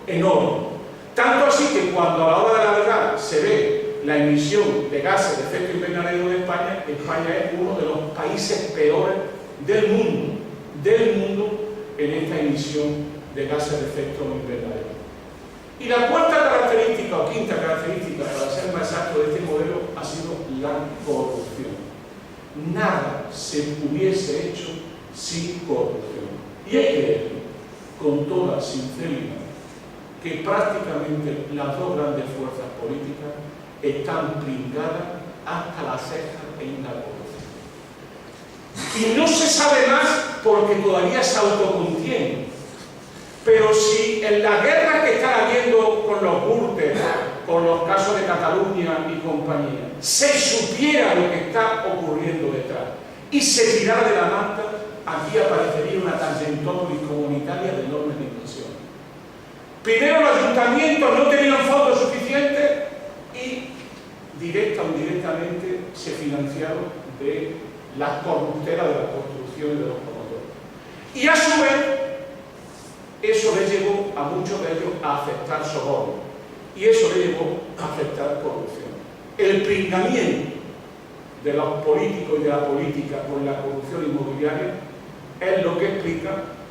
enorme. Tanto así que cuando a la hora de la verdad se ve la emisión de gases de efecto invernadero de España, España es uno de los países peores del mundo en esta emisión de gases de efecto invernadero. Y la cuarta característica o quinta característica, para ser más exacto, de este modelo ha sido la corrupción. Nada se hubiese hecho sin corrupción. Y hay que decir, con toda sinceridad, que prácticamente las dos grandes fuerzas políticas están pringadas hasta las cejas en la corrupción. Y no se sabe más porque todavía se autocontiene. Pero si en la guerra que están habiendo con los Gürtel, con los casos de Cataluña y compañía, se supiera lo que está ocurriendo detrás y se tirara de la manta, aquí aparecería una tangentópolis comunitaria de enormes dimensiones. Primero, los ayuntamientos no tenían fondos suficientes y directa o indirectamente se financiaron de las corruptelas de la construcción y de los promotores. Y a su vez, eso le llevó a muchos de ellos a aceptar soborno y eso le llevó a aceptar corrupción. El pringamiento de los políticos y de la política con la corrupción inmobiliaria es lo que explica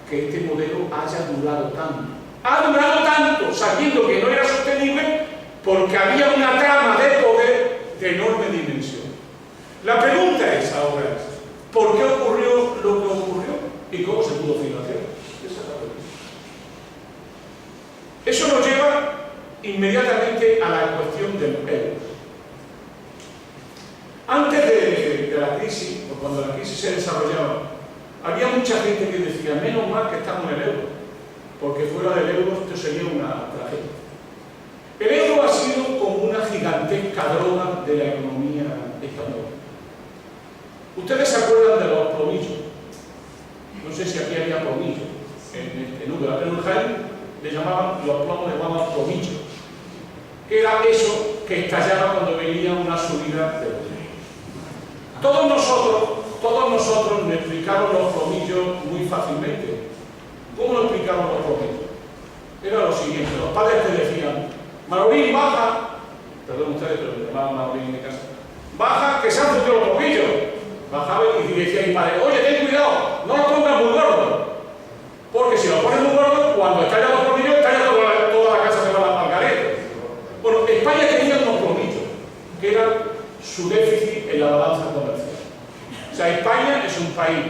que este modelo haya durado tanto. Ha durado tanto sabiendo que no era sostenible porque había una trama de poder de enorme dimensión. La pregunta es ahora, ¿por qué ocurrió lo que ocurrió y cómo se pudo financiar? Esa es la pregunta. Eso nos lleva inmediatamente a la cuestión del euro. Antes de la crisis, o cuando la crisis se desarrollaba, había mucha gente que decía, menos mal que estamos en el euro, porque fuera del euro esto sería una tragedia. El euro ha sido como una gigantesca droga de la economía española. ¿Ustedes se acuerdan de los plomillos? No sé si aquí había plomillos. En Jaén le llamaban los plomos de goma plomillos, que era eso que estallaba cuando venía una subida de euro. Todos nosotros nos explicaron los plomillos muy fácilmente. ¿Cómo nos explicaron los plomillos? Era lo siguiente, los padres te decían, Manolín, baja, perdón ustedes, pero me llamaban Manolín en mi casa, baja, que se han fundido los plomillos. Bajaba y decía a mi padre, oye, ten cuidado, no lo pongas muy gordo, porque si lo pones muy gordo, cuando estallan los plomillos, estalla toda la casa, se va al garete. Bueno, España tenía unos plomillos, que eran su déficit en la balanza comercial. O sea, España es un país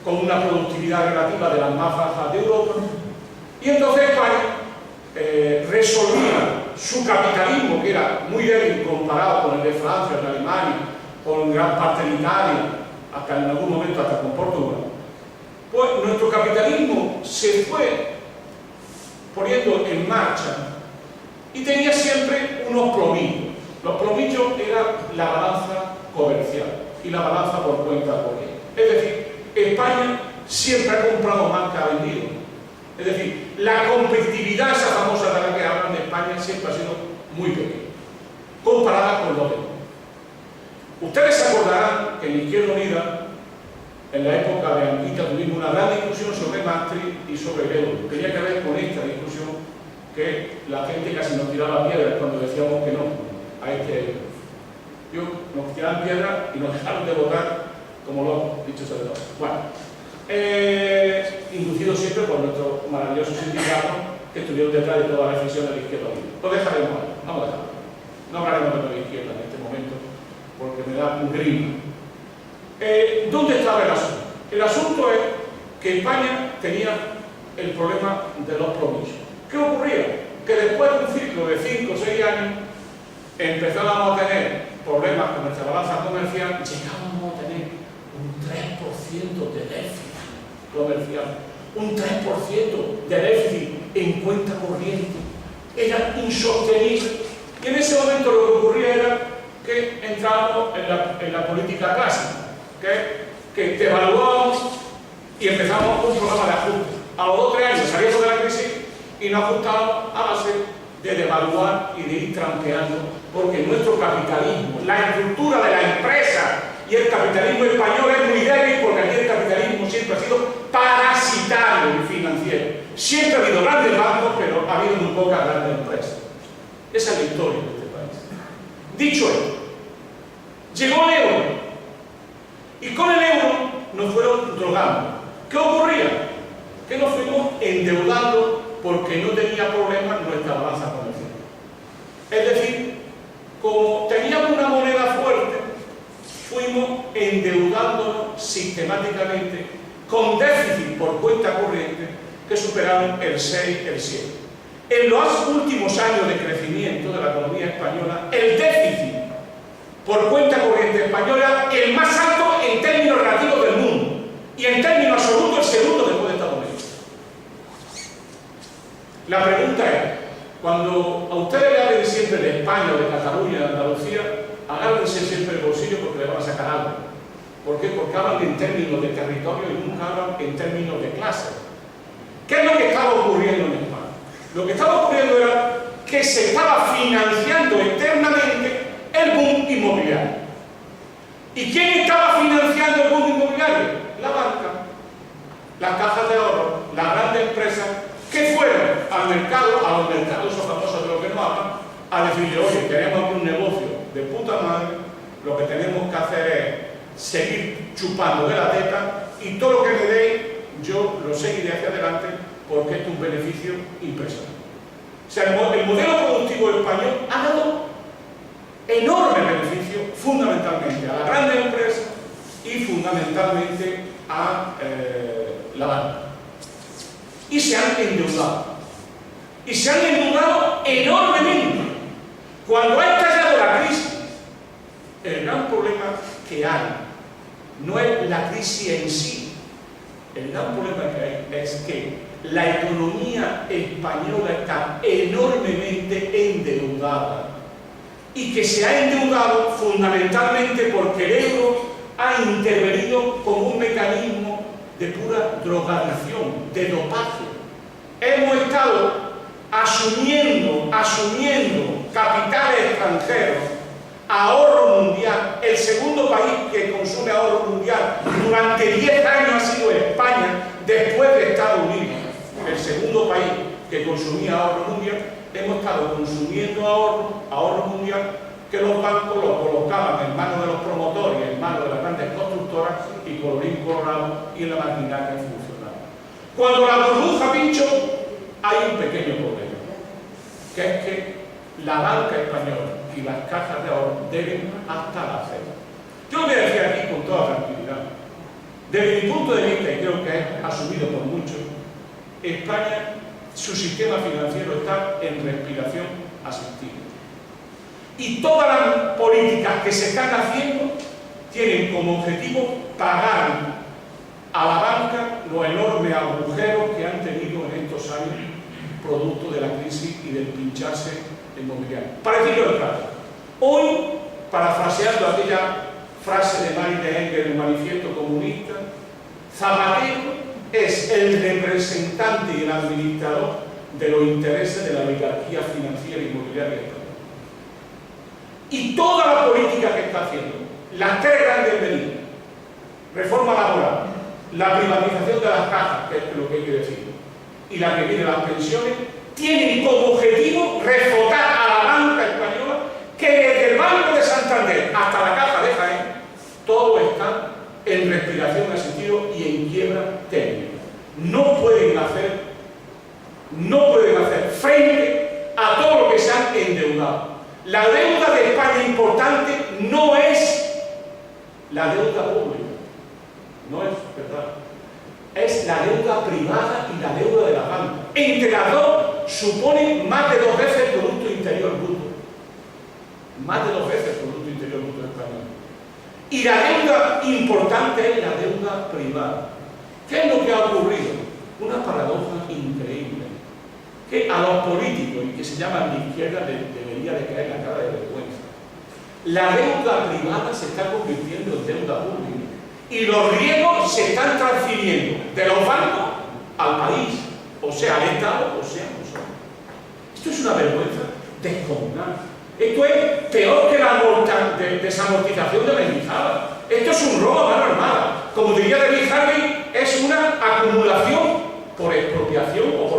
con una productividad relativa de las más bajas de Europa, y entonces España resolvía su capitalismo, que era muy débil comparado con el de Francia, el de Alemania, con gran parte de Italia, hasta en algún momento hasta con Portugal. Pues nuestro capitalismo se fue poniendo en marcha y tenía siempre unos plomillos. Los plomillos eran la balanza comercial y la balanza por cuenta corriente. Es decir, España siempre ha comprado más que ha vendido. Es decir, la competitividad, esa famosa de la que hablan de España, siempre ha sido muy pequeña, comparada con los demás. Ustedes se acordarán que en Izquierda Unida, en la época de Anguita, tuvimos una gran discusión sobre Maastricht y sobre el euro. Tenía que ver con esta discusión que la gente casi nos tiraba piedras cuando decíamos que no a este euro. Nos tiraban piedras y nos dejaron de votar como locos, dicho sea de paso. Bueno, inducido siempre por nuestros maravillosos sindicatos que estuvieron detrás de toda la reflexión de la Izquierda Unida. Lo dejaremos ahí, vamos a dejarlo. No hablaremos de la izquierda en este momento, porque me da un grima. ¿Dónde estaba el asunto? El asunto es que España tenía el problema de los plomillos. ¿Qué ocurría? Que después de un ciclo de 5 o 6 años empezábamos a tener problemas con nuestra balanza comercial, llegábamos a tener un 3% de déficit comercial, un 3% de déficit en cuenta corriente. Era insostenible. Y en ese momento lo que ocurría era que entrábamos en la política clásica, que devaluábamos y empezamos un programa de ajuste. A los 2 o 3 años salíamos de la crisis y nos ajustábamos a base de devaluar y de ir trampeando, porque nuestro capitalismo, la estructura de la empresa y el capitalismo español es muy débil, porque aquí el capitalismo siempre ha sido parasitario y financiero. Siempre ha habido grandes bancos, pero ha habido pocas grandes empresas. Esa es la historia de este país. Dicho esto, llegó el euro, y con el euro nos fueron drogando. ¿Qué ocurría? Que nos fuimos endeudando porque no tenía problemas nuestra balanza comercial. Es decir, como teníamos una moneda fuerte, fuimos endeudándonos sistemáticamente con déficit por cuenta corriente que superaron el 6, el 7. En los últimos años de crecimiento de la economía española, el déficit por cuenta corriente española es el más alto en términos relativos del mundo y en términos absolutos el segundo después de Estados Unidos. La pregunta es, cuando a ustedes le hablen siempre de España, de Cataluña, de Andalucía, agárrense siempre el bolsillo porque le van a sacar algo. ¿Por qué? Porque hablan en términos de territorio y nunca hablan en términos de clase. ¿Qué es lo que estaba ocurriendo en España? Lo que estaba ocurriendo era que se estaba financiando externamente el boom inmobiliario. ¿Y quién estaba financiando el boom inmobiliario? La banca, las cajas de ahorro, las grandes empresas que fueron al mercado, a los mercados esos famosos de los que no hablan, a decirle, oye, queremos aquí un negocio de puta madre, lo que tenemos que hacer es seguir chupando de la teta y todo lo que me deis yo lo seguiré hacia adelante porque esto es un beneficio impresionante. O sea, el modelo productivo español ha dado enorme beneficio fundamentalmente a las grandes empresas y fundamentalmente a la banca. Y se han endeudado. Y se han endeudado enormemente. Cuando ha estallado la crisis, el gran problema que hay no es la crisis en sí. El gran problema que hay es que la economía española está enormemente endeudada y que se ha endeudado fundamentalmente porque el euro ha intervenido como un mecanismo de pura drogadicción, de dopaje. Hemos estado asumiendo capitales extranjeros, ahorro mundial. El segundo país que consume ahorro mundial durante 10 años ha sido España, después de Estados Unidos. El segundo país que consumía ahorro mundial, hemos estado consumiendo ahorro mundial que los bancos lo colocaban en manos de los promotores, en manos de las grandes constructoras y colorín colorado y en la maquinaria funcionaba. Cuando la burbuja pinchó, hay un pequeño problema, que es que la banca española y las cajas de ahorro deben hasta la cero. Yo lo voy a decir aquí con toda tranquilidad. Desde mi punto de vista, y creo que es asumido por muchos, España, su sistema financiero está en respiración asistida. Y todas las políticas que se están haciendo tienen como objetivo pagar a la banca los enormes agujeros que han tenido en estos años producto de la crisis y del pincharse inmobiliario. Para decirlo en claro, hoy, parafraseando aquella frase de Marx de Engels en el Manifiesto Comunista, Zapatero es el representante y el administrador de los intereses de la oligarquía financiera e inmobiliaria española. Y toda la política que está haciendo, las tres grandes medidas, reforma laboral, la privatización de las cajas, que es lo que hay que decir, y la que viene de las pensiones, tienen como objetivo refutar a la banca española que desde el Banco de Santander hasta la Caja de Jaén, todo está en respiración asistida y en quiebra técnica. No pueden hacer frente a todo lo que se han endeudado. La deuda de España importante no es la deuda pública, no es verdad. Es la deuda privada y la deuda de la banca. Entre las dos suponen más de 2 veces el Producto Interior Bruto. Más de 2 veces el Producto Interior Bruto español. Y la deuda importante es la deuda privada. ¿Qué es lo que ha ocurrido? Una paradoja increíble. Que a los políticos, y que se llaman de izquierda, debería de caer la cara de vergüenza. La deuda privada se está convirtiendo en deuda pública. Y los riesgos se están transfiriendo de los bancos al país, o sea, al Estado, o sea, a nosotros. Esto es una vergüenza descomunal. Esto es peor que la desamortización de Mendizábal. Esto es un robo a mano armada. Como diría David Harvey, es una acumulación por expropiación o por